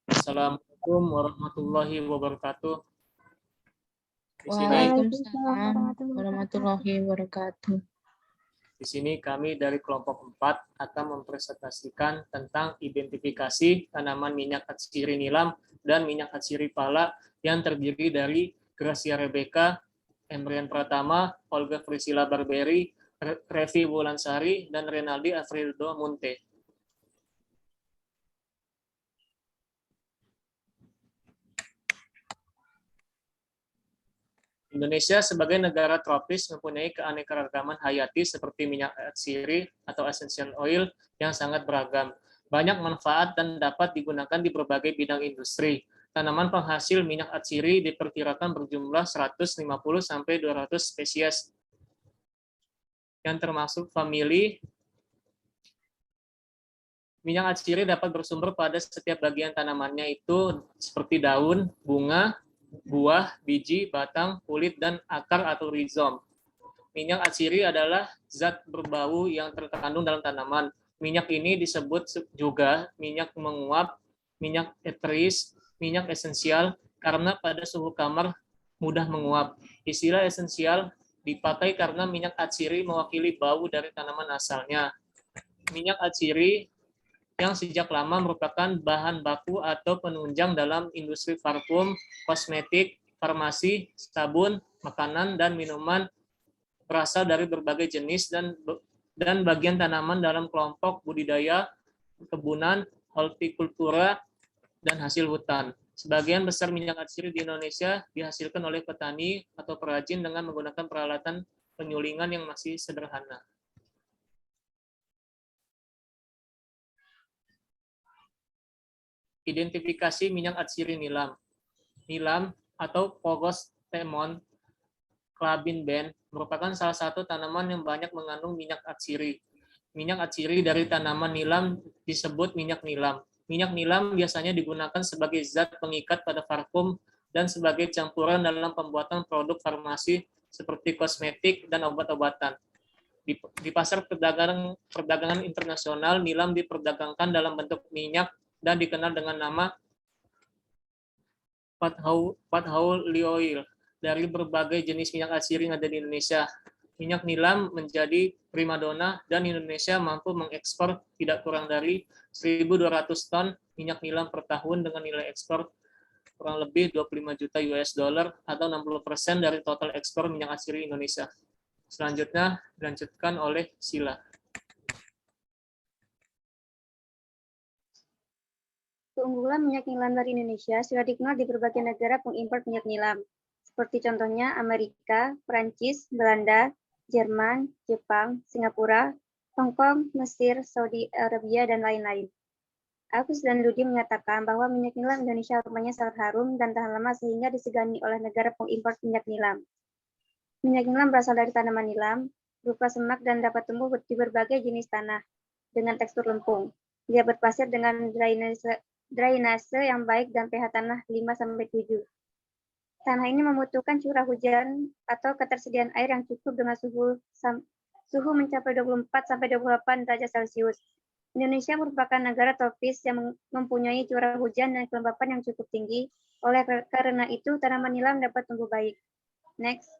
Assalamualaikum warahmatullahi wabarakatuh. Waalaikumsalam warahmatullahi wabarakatuh. Di sini kami dari kelompok 4 akan mempresentasikan tentang identifikasi tanaman minyak atsiri nilam dan minyak atsiri pala yang terdiri dari Gracia Rebecca, Emrian Pratama, Olga Priscilla Barberi, Revi Wulansari, dan Renaldi Afrildo Munte. Indonesia sebagai negara tropis mempunyai keanekaragaman hayati seperti minyak atsiri atau essential oil yang sangat beragam. Banyak manfaat dan dapat digunakan di berbagai bidang industri. Tanaman penghasil minyak atsiri diperkirakan berjumlah 150-200 spesies yang termasuk famili. Minyak atsiri dapat bersumber pada setiap bagian tanamannya itu seperti daun, bunga, buah, biji, batang, kulit, dan akar atau rizom. Minyak atsiri adalah zat berbau yang terkandung dalam tanaman. Minyak ini disebut juga minyak menguap, minyak eteris, minyak esensial, karena pada suhu kamar mudah menguap. Istilah esensial dipakai karena minyak atsiri mewakili bau dari tanaman asalnya. Minyak atsiri yang sejak lama merupakan bahan baku atau penunjang dalam industri parfum, kosmetik, farmasi, sabun, makanan, dan minuman berasal dari berbagai jenis dan bagian tanaman dalam kelompok budidaya, kebunan, hortikultura, dan hasil hutan. Sebagian besar minyak atsiri di Indonesia dihasilkan oleh petani atau perajin dengan menggunakan peralatan penyulingan yang masih sederhana. Identifikasi minyak atsiri nilam. Nilam atau Phogostemon clabinben merupakan salah satu tanaman yang banyak mengandung minyak atsiri. Minyak atsiri dari tanaman nilam disebut minyak nilam. Minyak nilam biasanya digunakan sebagai zat pengikat pada parfum dan sebagai campuran dalam pembuatan produk farmasi seperti kosmetik dan obat-obatan. Di pasar perdagangan internasional, nilam diperdagangkan dalam bentuk minyak dan dikenal dengan nama Pathauli oil. Dari berbagai jenis minyak atsiri yang ada di Indonesia, minyak nilam menjadi primadona dan Indonesia mampu mengekspor tidak kurang dari 1.200 ton minyak nilam per tahun dengan nilai ekspor kurang lebih 25 juta US dollar atau 60% dari total ekspor minyak atsiri Indonesia. Selanjutnya dilanjutkan oleh Sila. Keunggulan minyak nilam dari Indonesia sudah dikenal di berbagai negara pengimpor minyak nilam, seperti contohnya Amerika, Prancis, Belanda, Jerman, Jepang, Singapura, Hong Kong, Mesir, Saudi Arabia, dan lain-lain. Agus dan Ludi menyatakan bahwa minyak nilam Indonesia rupanya sangat harum dan tahan lama sehingga disegani oleh negara pengimpor minyak nilam. Minyak nilam berasal dari tanaman nilam, berupa semak dan dapat tumbuh di berbagai jenis tanah dengan tekstur lempung. Dia berpasir dengan drainase yang baik dan pH tanah 5-7. Tanah ini membutuhkan curah hujan atau ketersediaan air yang cukup dengan suhu mencapai 24-28 derajat Celcius. Indonesia merupakan negara tropis yang mempunyai curah hujan dan kelembapan yang cukup tinggi. Oleh karena itu, tanaman nilam dapat tumbuh baik. Next.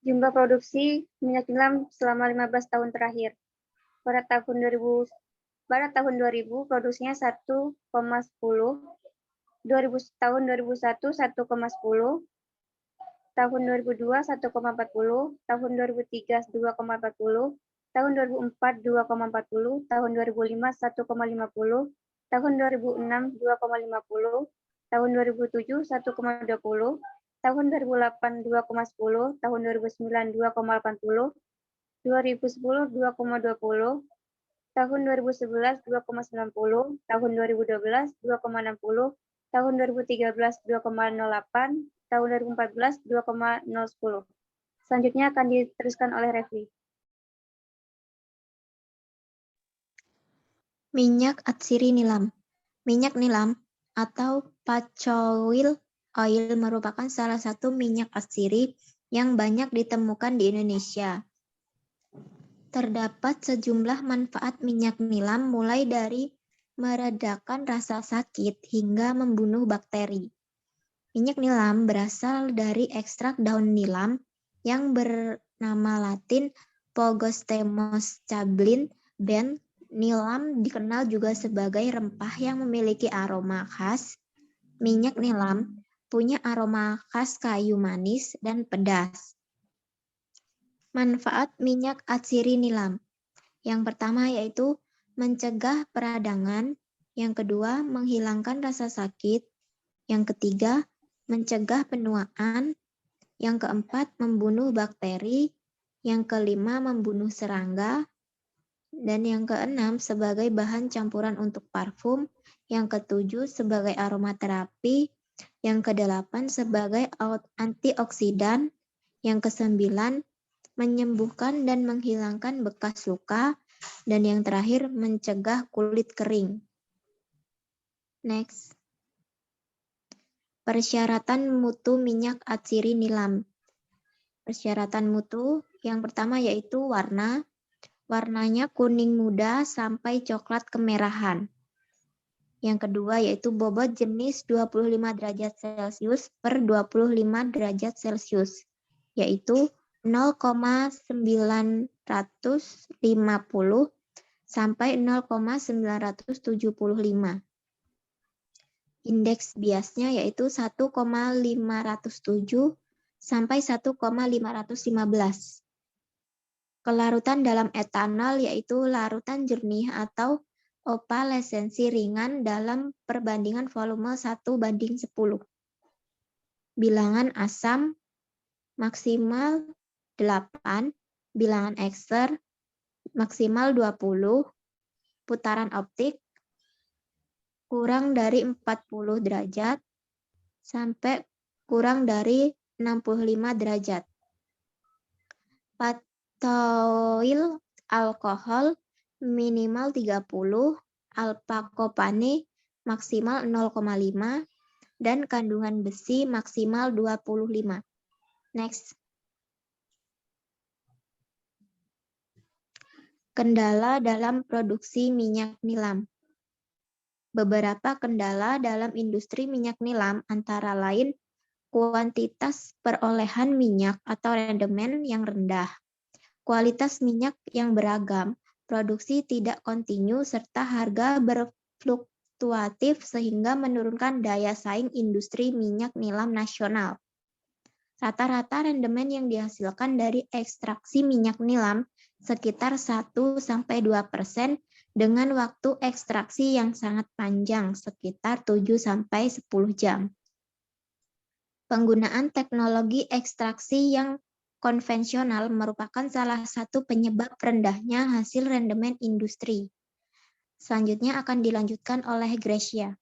Jumlah produksi minyak nilam selama 15 tahun terakhir. Pada tahun 2000 produksinya 1,10, tahun 2001 1,10, tahun 2002 1,40, tahun 2003 2,40, tahun 2004 2,40, tahun 2005 1,50, tahun 2006 2,50, tahun 2007 1,20, tahun 2008 2,10, tahun 2009 2,80, 2010 2,20, tahun 2011 2,90, tahun 2012 2,60, tahun 2013 2,08, tahun 2014 2,010. Selanjutnya akan diteruskan oleh Revi. Minyak atsiri nilam. Minyak nilam atau pacoil oil merupakan salah satu minyak atsiri yang banyak ditemukan di Indonesia. Terdapat sejumlah manfaat minyak nilam mulai dari meredakan rasa sakit hingga membunuh bakteri. Minyak nilam berasal dari ekstrak daun nilam yang bernama Latin Pogostemos cablin ben. Nilam dikenal juga sebagai rempah yang memiliki aroma khas. Minyak nilam punya aroma khas kayu manis dan pedas. Manfaat minyak atsiri nilam. Yang pertama yaitu mencegah peradangan. Yang kedua, menghilangkan rasa sakit. Yang ketiga, mencegah penuaan. Yang keempat, membunuh bakteri. Yang kelima, membunuh serangga. Dan yang keenam, sebagai bahan campuran untuk parfum. Yang ketujuh, sebagai aromaterapi. Yang kedelapan, sebagai antioksidan. Yang kesembilan, menyembuhkan dan menghilangkan bekas luka. Dan yang terakhir, mencegah kulit kering. Next. Persyaratan mutu minyak atsiri nilam. Persyaratan mutu yang pertama yaitu warna. Warnanya kuning muda sampai coklat kemerahan. Yang kedua yaitu bobot jenis 25 derajat Celcius per 25 derajat Celcius, yaitu 0,950 sampai 0,975. Indeks biasnya yaitu 1,507 sampai 1,515. Kelarutan dalam etanol yaitu larutan jernih atau opalesensi ringan dalam perbandingan volume 1:10. Bilangan asam maksimal 8, bilangan ekster maksimal 20, putaran optik kurang dari 40 derajat sampai kurang dari 65 derajat. Patoil alkohol minimal 30, alpha-kopane maksimal 0,5, dan kandungan besi maksimal 25. Next. Kendala dalam produksi minyak nilam. Beberapa kendala dalam industri minyak nilam antara lain kuantitas perolehan minyak atau rendemen yang rendah, kualitas minyak yang beragam, produksi tidak kontinu, serta harga berfluktuatif sehingga menurunkan daya saing industri minyak nilam nasional. Rata-rata rendemen yang dihasilkan dari ekstraksi minyak nilam sekitar 1-2% dengan waktu ekstraksi yang sangat panjang, sekitar 7-10 jam. Penggunaan teknologi ekstraksi yang konvensional merupakan salah satu penyebab rendahnya hasil rendemen industri. Selanjutnya akan dilanjutkan oleh Gracia.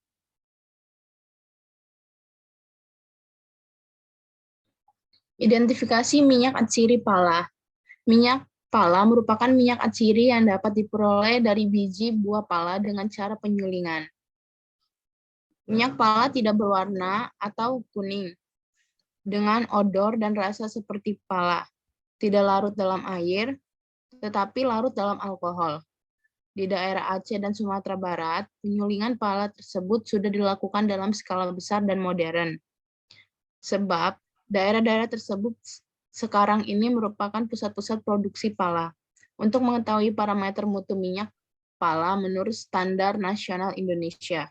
Identifikasi minyak atsiri pala. Minyak pala merupakan minyak atsiri yang dapat diperoleh dari biji buah pala dengan cara penyulingan. Minyak pala tidak berwarna atau kuning, dengan odor dan rasa seperti pala. Tidak larut dalam air, tetapi larut dalam alkohol. Di daerah Aceh dan Sumatera Barat, penyulingan pala tersebut sudah dilakukan dalam skala besar dan modern. Sebab daerah-daerah tersebut sekarang ini merupakan pusat-pusat produksi pala. Untuk mengetahui parameter mutu minyak pala menurut Standar Nasional Indonesia.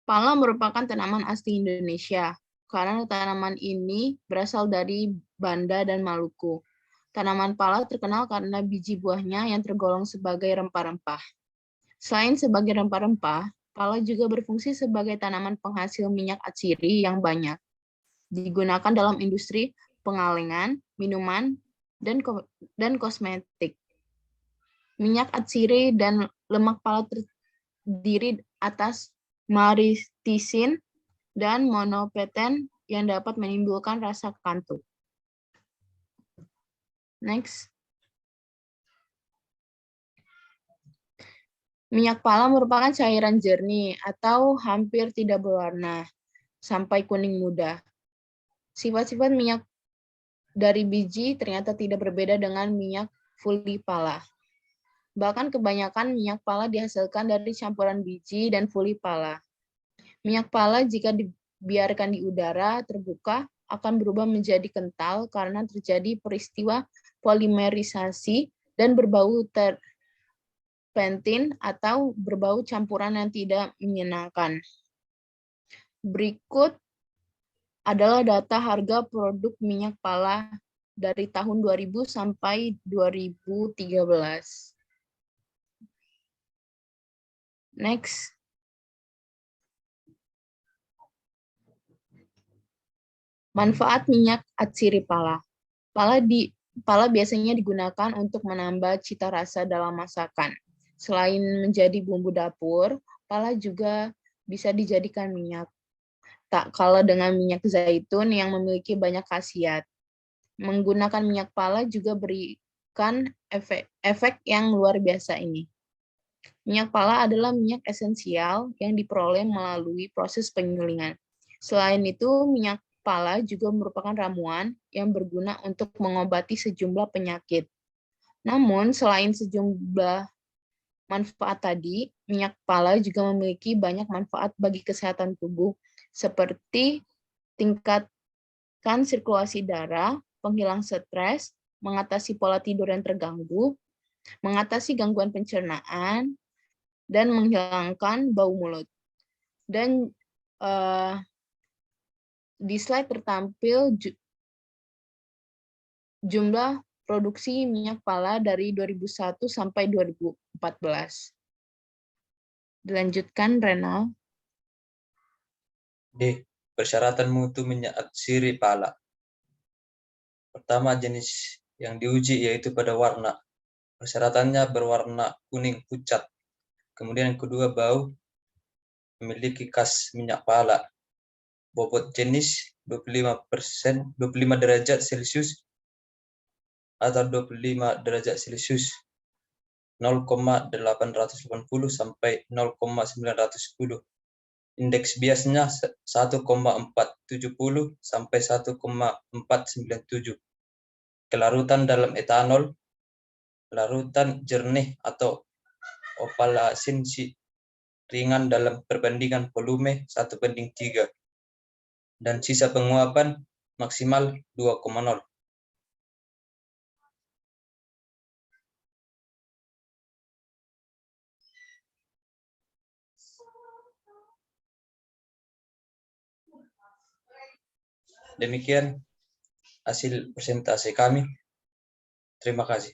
Pala merupakan tanaman asli Indonesia, karena tanaman ini berasal dari Banda dan Maluku. Tanaman pala terkenal karena biji buahnya yang tergolong sebagai rempah-rempah. Selain sebagai rempah-rempah, pala juga berfungsi sebagai tanaman penghasil minyak atsiri yang banyak. Digunakan dalam industri pengalengan, minuman, dan kosmetik. Minyak atsiri dan lemak pala terdiri atas maritisin dan monopeten yang dapat menimbulkan rasa kantuk. Next. Minyak pala merupakan cairan jernih atau hampir tidak berwarna sampai kuning muda. Sifat-sifat minyak dari biji ternyata tidak berbeda dengan minyak fuli pala. Bahkan kebanyakan minyak pala dihasilkan dari campuran biji dan fuli pala. Minyak pala jika dibiarkan di udara terbuka akan berubah menjadi kental karena terjadi peristiwa polimerisasi dan berbau terpentin atau berbau campuran yang tidak menyenangkan. Berikut adalah data harga produk minyak pala dari tahun 2000 sampai 2013. Next. Manfaat minyak atsiri pala. Pala biasanya digunakan untuk menambah cita rasa dalam masakan. Selain menjadi bumbu dapur, pala juga bisa dijadikan minyak. Tak kalah dengan minyak zaitun yang memiliki banyak khasiat. Menggunakan minyak pala juga berikan efek yang luar biasa ini. Minyak pala adalah minyak esensial yang diperoleh melalui proses penyulingan. Selain itu, minyak pala juga merupakan ramuan yang berguna untuk mengobati sejumlah penyakit. Namun, selain sejumlah manfaat tadi, minyak pala juga memiliki banyak manfaat bagi kesehatan tubuh, seperti tingkatkan sirkulasi darah, penghilang stres, mengatasi pola tidur yang terganggu, mengatasi gangguan pencernaan, dan menghilangkan bau mulut. Dan di slide tertampil jumlah produksi minyak pala dari 2001 sampai 2014. Dilanjutkan, Renal. D. Persyaratan mutu minyak atsiri pala. Pertama, jenis yang diuji yaitu pada warna. Persyaratannya berwarna kuning pucat. Kemudian yang kedua, bau, memiliki khas minyak pala. Bobot jenis 25%, 25 derajat Celcius atau 25 derajat Celcius 0,880 sampai 0,910. Indeks biasnya 1,470 sampai 1,497. Kelarutan dalam etanol, larutan jernih atau opalasensi ringan dalam perbandingan volume 1:3. Dan sisa penguapan maksimal 2,0. Demikian hasil presentasi kami. Terima kasih.